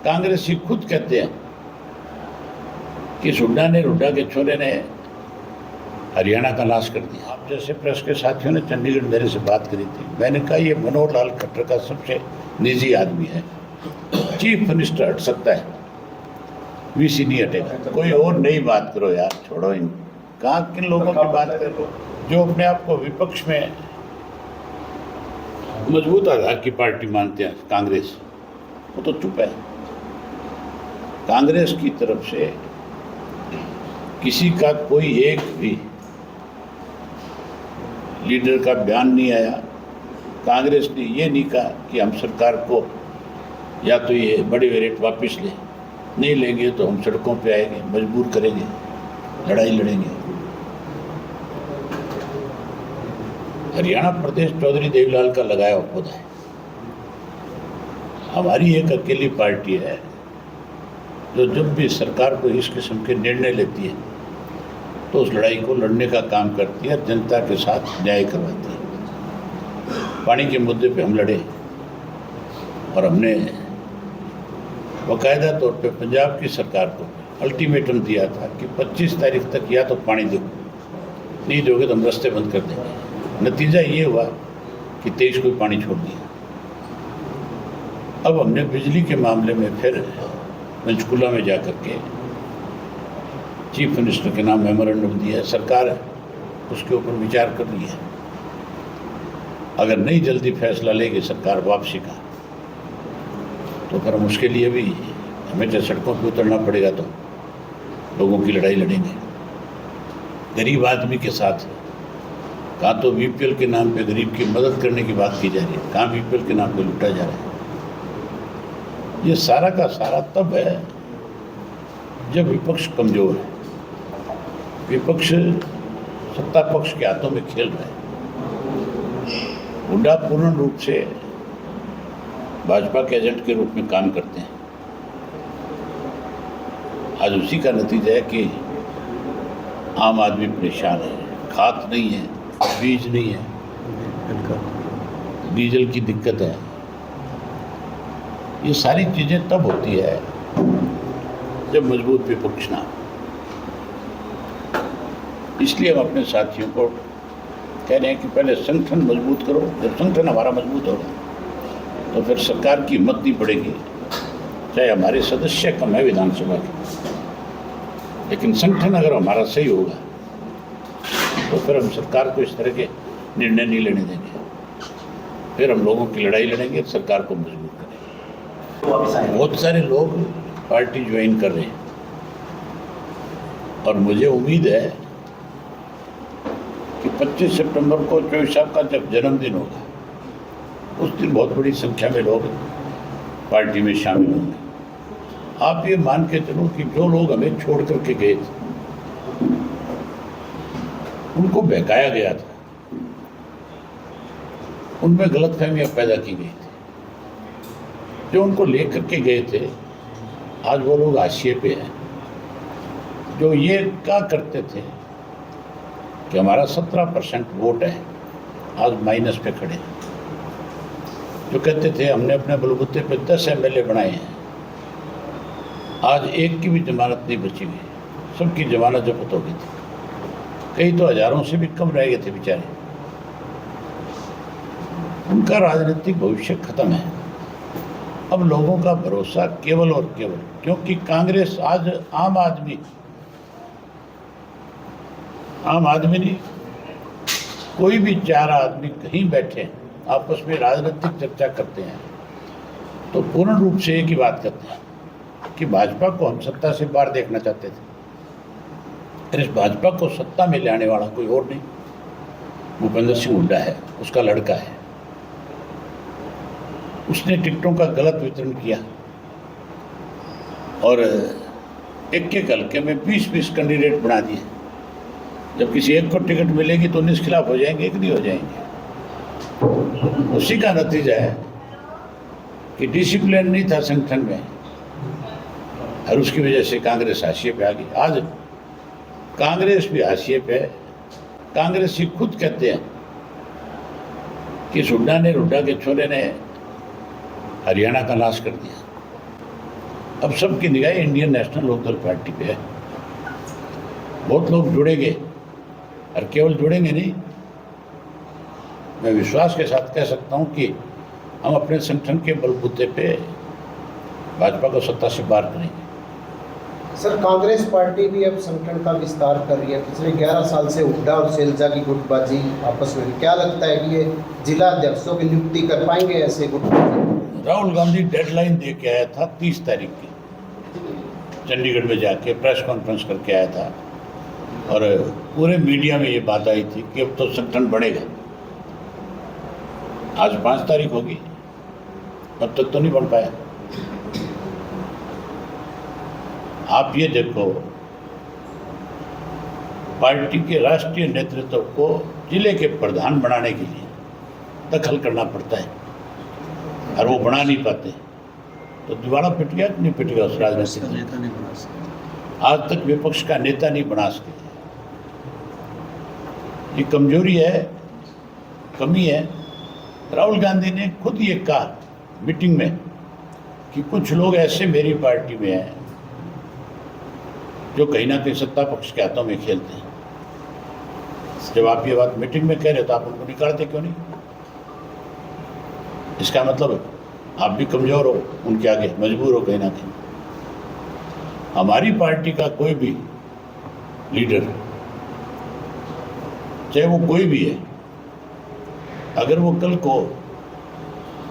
कांग्रेसी खुद कहते हैं कि हुड्डा के छोरे ने हरियाणा का नाश कर दिया। आप जैसे प्रेस के साथियों ने चंडीगढ़ मेरे से बात करी थी, मैंने कहा ये मनोहर लाल खट्टर का सबसे निजी आदमी है, चीफ मिनिस्टर हट सकता है, वीसी नहीं हटेगा। कोई और नई बात करो यार, छोड़ो इन कहाँ किन लोगों की बात करो जो अपने आप को विपक्ष में मजबूत आधार की पार्टी मानते हैं। कांग्रेस वो तो चुप है। कांग्रेस की तरफ से किसी का कोई एक भी लीडर का बयान नहीं आया। कांग्रेस ने ये नहीं कहा कि हम सरकार को या तो ये बड़े रेट वापस ले, नहीं लेंगे तो हम सड़कों पे आएंगे, मजबूर करेंगे, लड़ाई लड़ेंगे। हरियाणा प्रदेश चौधरी देवीलाल का लगाया हुआ पौधा है। हमारी एक अकेली पार्टी है जो जब भी सरकार को इस किस्म के निर्णय लेती है तो उस लड़ाई को लड़ने का काम करती है, जनता के साथ न्याय करवाती है। पानी के मुद्दे पे हम लड़े और हमने बाकायदा तौर पे पंजाब की सरकार को अल्टीमेटम दिया था कि 25 तारीख तक या तो पानी दो, नहीं दोगे तो हम रास्ते बंद कर देंगे। नतीजा ये हुआ कि 23 को पानी छोड़ दिया। अब हमने बिजली के मामले में फिर पंचकुला में जाकर के चीफ मिनिस्टर के नाम मेमोरेंडम दिया है। सरकार उसके ऊपर विचार कर रही है। अगर नहीं जल्दी फैसला लेगी सरकार वापसी का तो फिर हम उसके लिए भी हमें जो सड़कों पर उतरना पड़ेगा, तो लोगों की लड़ाई लड़ेंगे। गरीब आदमी के साथ कहाँ तो बीपीएल के नाम पे गरीब की मदद करने की बात की जा रही है, कहाँ बीपीएल के नाम पे लूटा जा रहा है। ये सारा का सारा तब है जब विपक्ष कमजोर है, विपक्ष सत्ता पक्ष के हाथों में खेल रहा है। हुड्डा पूर्ण रूप से भाजपा के एजेंट के रूप में काम करते हैं। आज उसी का नतीजा है कि आम आदमी परेशान है, खाद नहीं है, बीज नहीं है, डीजल की दिक्कत है। ये सारी चीज़ें तब होती है जब मजबूत विपक्ष ना हो। इसलिए हम अपने साथियों को कह रहे हैं कि पहले संगठन मजबूत करो। जब संगठन हमारा मजबूत होगा तो फिर सरकार की हिम्मत नहीं पड़ेगी, चाहे हमारे सदस्य कम है विधानसभा के, लेकिन संगठन अगर हमारा सही होगा तो फिर हम सरकार को इस तरह के निर्णय नहीं लेने देंगे। फिर हम लोगों की लड़ाई लड़ेंगे, सरकार को मजबूत करेंगे। बहुत सारे लोग पार्टी ज्वाइन कर रहे हैं और मुझे उम्मीद है कि 25 सितंबर को चौधरी साहब का जब जन्मदिन होगा उस दिन बहुत बड़ी संख्या में लोग पार्टी में शामिल होंगे। आप ये मान के चलो कि जो लोग हमें छोड़ करके गए थे, उनको बहकाया गया था, उनमें गलतफहमियां पैदा की गई थी। जो उनको लेकर के गए थे आज वो लोग हाशिए पे हैं। जो ये क्या करते थे कि हमारा 17% वोट है, आज माइनस पे खड़े हैं। जो कहते थे हमने अपने बलबूते पे 10 एमएलए बनाए हैं, आज एक की भी जमानत नहीं बची हुई, सबकी जमानत जब्त हो गई थी। कई तो हजारों से भी कम रह गए थे बेचारे। उनका राजनीतिक भविष्य खत्म है। अब लोगों का भरोसा केवल और केवल, क्योंकि कांग्रेस आज आम आदमी नहीं, कोई भी 4 आदमी कहीं बैठे आपस में राजनीतिक चर्चा करते हैं तो पूर्ण रूप से एक ही बात करते हैं कि भाजपा को हम सत्ता से बाहर देखना चाहते थे। इस भाजपा को सत्ता में ले आने वाला कोई और नहीं, भूपेंद्र सिंह हुड्डा है, उसका लड़का है। उसने टिकटों का गलत वितरण किया और एक हल्के में 20-20 कैंडिडेट बना दिए। जब किसी एक को टिकट मिलेगी तो 19 खिलाफ हो जाएंगे, एक नहीं हो जाएंगे। उसी का नतीजा है कि डिसिप्लिन नहीं था संगठन में और उसकी वजह से कांग्रेस हाशिए पे आ गई। आज कांग्रेस भी हाशिए पे है। कांग्रेसी खुद कहते हैं कि हुड्डा के छोरे ने हरियाणा का नाश कर दिया। अब सबकी निगाह इंडियन नेशनल लोकदल पार्टी पे है। बहुत लोग जुड़ेंगे और केवल जुड़ेंगे नहीं, मैं विश्वास के साथ कह सकता हूं कि हम अपने संगठन के बलबूते पे भाजपा को सत्ता से बाहर करेंगे। सर, कांग्रेस पार्टी भी अब संगठन का विस्तार कर रही है। पिछले 11 साल से हुड्डा और शैलजा की गुटबाजी आपस में, क्या लगता है कि ये जिला अध्यक्षों की नियुक्ति कर पाएंगे ऐसे गुटबाजी? राहुल गांधी डेडलाइन दे के आया था 30 तारीख की, चंडीगढ़ में जाके प्रेस कॉन्फ्रेंस करके आया था और पूरे मीडिया में ये बात आई थी कि अब तो संगठन बढ़ेगा। आज 5 तारीख होगी, अब तक तो नहीं बढ़ पाया। आप ये देखो, पार्टी के राष्ट्रीय नेतृत्व को जिले के प्रधान बनाने के लिए दखल करना पड़ता है और वो बना नहीं पाते, तो दिवाला पिट गया कि नहीं पिट गया उस राजनीतिक नेता नहीं बना सके। आज तक विपक्ष का नेता नहीं बना सके। ये कमजोरी है, कमी है। राहुल गांधी ने खुद ये कहा मीटिंग में कि कुछ लोग ऐसे मेरी पार्टी में हैं जो कहीं ना कहीं सत्ता पक्ष के हाथों में खेलते हैं। जब आप ये बात मीटिंग में कह रहे तो आप उनको निकालते क्यों नहीं? इसका मतलब आप भी कमजोर हो, उनके आगे मजबूर हो कहीं ना कहीं। हमारी पार्टी का कोई भी लीडर, चाहे वो कोई भी है, अगर वो कल को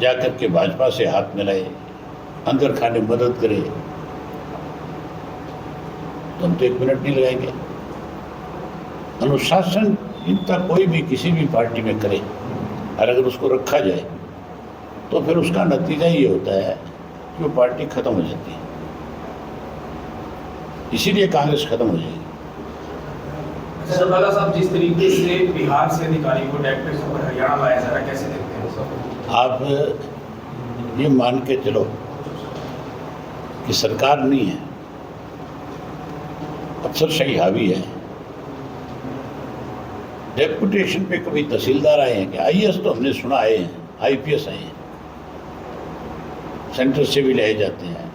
जाकर के भाजपा से हाथ मिलाए, अंदर खाने मदद करे, तो हम तो 1 मिनट नहीं लगाएंगे। अनुशासन इनका कोई भी किसी भी पार्टी में करे और अगर उसको रखा जाए तो फिर उसका नतीजा ये होता है कि वो पार्टी खत्म हो जाती है। इसीलिए कांग्रेस खत्म हो जाएगी। सर बाला साहब, जिस तरीके से बिहार से अधिकारी को डेप्यूटेशन पर हरियाणा लाया जा रहा है, कैसे देखते हैं सब? आप ये मान के चलो कि सरकार नहीं है, अफसरशाही हावी है। डेप्यूटेशन पे कभी तहसीलदार आए हैं क्या? आईएएस तो हमने सुना आए हैं, आईपीएस आए हैं, सेंटर से भी लाए जाते हैं,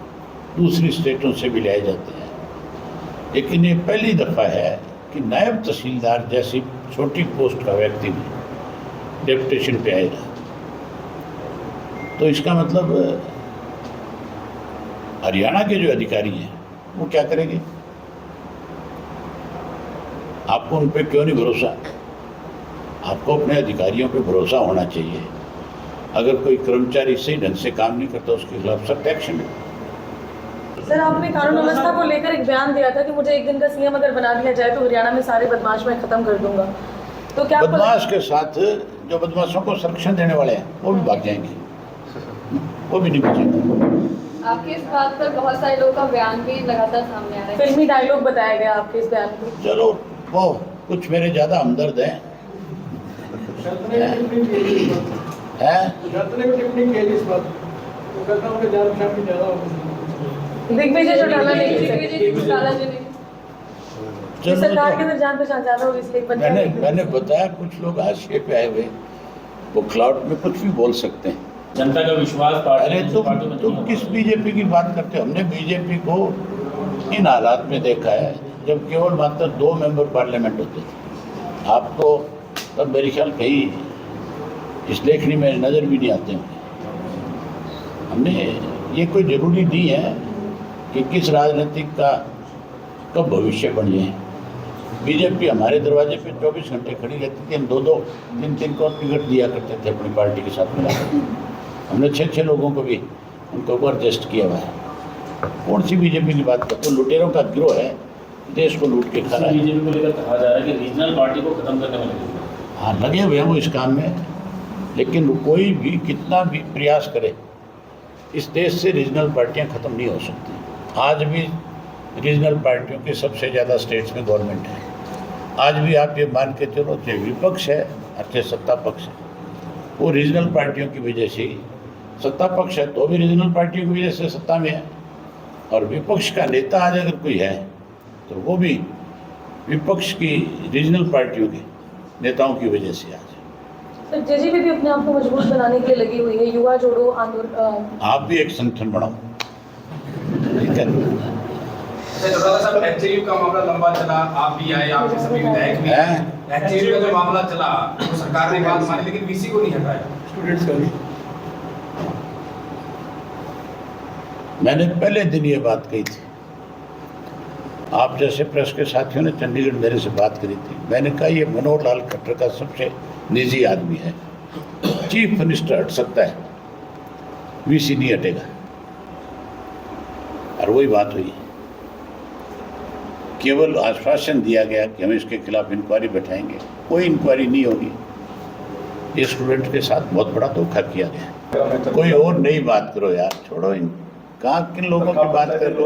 दूसरी स्टेटों से भी लाए जाते हैं, लेकिन ये पहली दफ़ा है कि नायब तहसीलदार जैसी छोटी पोस्ट का व्यक्ति भी डेप्यूटेशन पे आएगा। तो इसका मतलब हरियाणा के जो अधिकारी हैं वो क्या करेंगे? आपको उन पर क्यों नहीं भरोसा? आपको अपने अधिकारियों पे भरोसा होना चाहिए। अगर कोई कर्मचारी सही ढंग से काम नहीं करता उसके खिलाफ सख्त एक्शन है। सर, आपने कानून व्यवस्था को लेकर एक बयान दिया था कि मुझे 1 दिन का सीएम अगर बना दिया जाए तो हरियाणा में सारे बदमाश मैं खत्म कर दूंगा। तो क्या बदमाश के साथ जो बदमाशों को संरक्षण देने वाले हैं वो भी भाग जाएंगे, वो भी नहीं बचेंगे। आपके इस बात पर बहुत सारे लोगों का बयान भी लगातार सामने आ रहा है। फिल्मी डायलॉग बताया गया आपके इस बयान को। चलो, वो कुछ मेरे ज़्यादा हमदर्द हैं। दिग्विजय चौटाला ने चलो, सरकार के अंदर जान पहचान ज्यादा होगी इसलिए मैंने बताया कुछ लोग हाशिए पे आए हुए, वो क्लाउड में कुछ भी बोल सकते हैं। जनता का विश्वास अरे तुम किस बीजेपी की बात करते हो? हमने बीजेपी को इन हालात में देखा है जब केवल मात्र 2 मेंबर पार्लियामेंट होते थे। आप तो तब मेरे ख्याल कहीं इस लेखनी में नज़र भी नहीं आते होंगे। हमने ये कोई ज़रूरी नहीं है कि किस राजनीतिक का कब भविष्य बन जाए। बीजेपी हमारे दरवाजे पे 24 घंटे खड़ी रहती थी। हम 2-2, 3-3 को टिकट दिया करते थे अपनी पार्टी के साथ मिला। हमने 6-6 लोगों को भी उनको ऊपर एडजस्ट किया हुआ है। कौन सी बीजेपी की बात करते हो? लुटेरों का गिरोह है, देश को लूट के खा रहा है। बीजेपी को लेकर कहा जा रहा है कि रीजनल पार्टी को खत्म करने में लगे। हाँ, लगे हुए हैं वो इस काम में, लेकिन कोई भी कितना भी प्रयास करे, इस देश से रीजनल पार्टियां ख़त्म नहीं हो सकती। आज भी रीजनल पार्टियों के सबसे ज़्यादा स्टेट्स में गवर्नमेंट है। आज भी आप ये मान के चलो, चाहे विपक्ष है चाहे सत्ता पक्ष है, वो रीजनल पार्टियों की वजह से ही, सत्ता पक्ष है तो भी रीजनल पार्टियों की वजह से सत्ता में है, और विपक्ष का नेता आज अगर कोई है तो वो भी विपक्ष की रीजनल पार्टियों के नेताओं की वजह से आज। सर, जेजेपी भी अपने आप को मजबूत बनाने के लिए लगी हुई है। युवा जोड़ो आंदोलन, आप भी एक संगठन बनाओ। अच्छा चौटाला साहब, एचयू का मामला लंबा चला, आप भी आए, आपके सभी विधायक भी आए। हैं? एचयू का जो मामला चला तो सरकार ने बात मानी लेकिन वीसी को नहीं हटाया। स्टूडेंट्स का भी मैंने पहले दिन ये बात कही थी। आप जैसे प्रेस के साथियों ने चंडीगढ़ मेरे से बात करी थी। मैंने कहा ये मनोहर लाल खट्टर का सबसे निजी आदमी है, चीफ मिनिस्टर हट सकता है, वीसी नहीं हटेगा। और वही बात हुई, केवल आश्वासन दिया गया कि हम इसके खिलाफ इंक्वायरी बैठाएंगे, कोई इंक्वायरी नहीं होगी। ये स्टूडेंट के साथ बहुत बड़ा धोखा किया गया। कोई और नई बात करो यार, छोड़ो इन कहाँ किन लोगों की बात कर लो।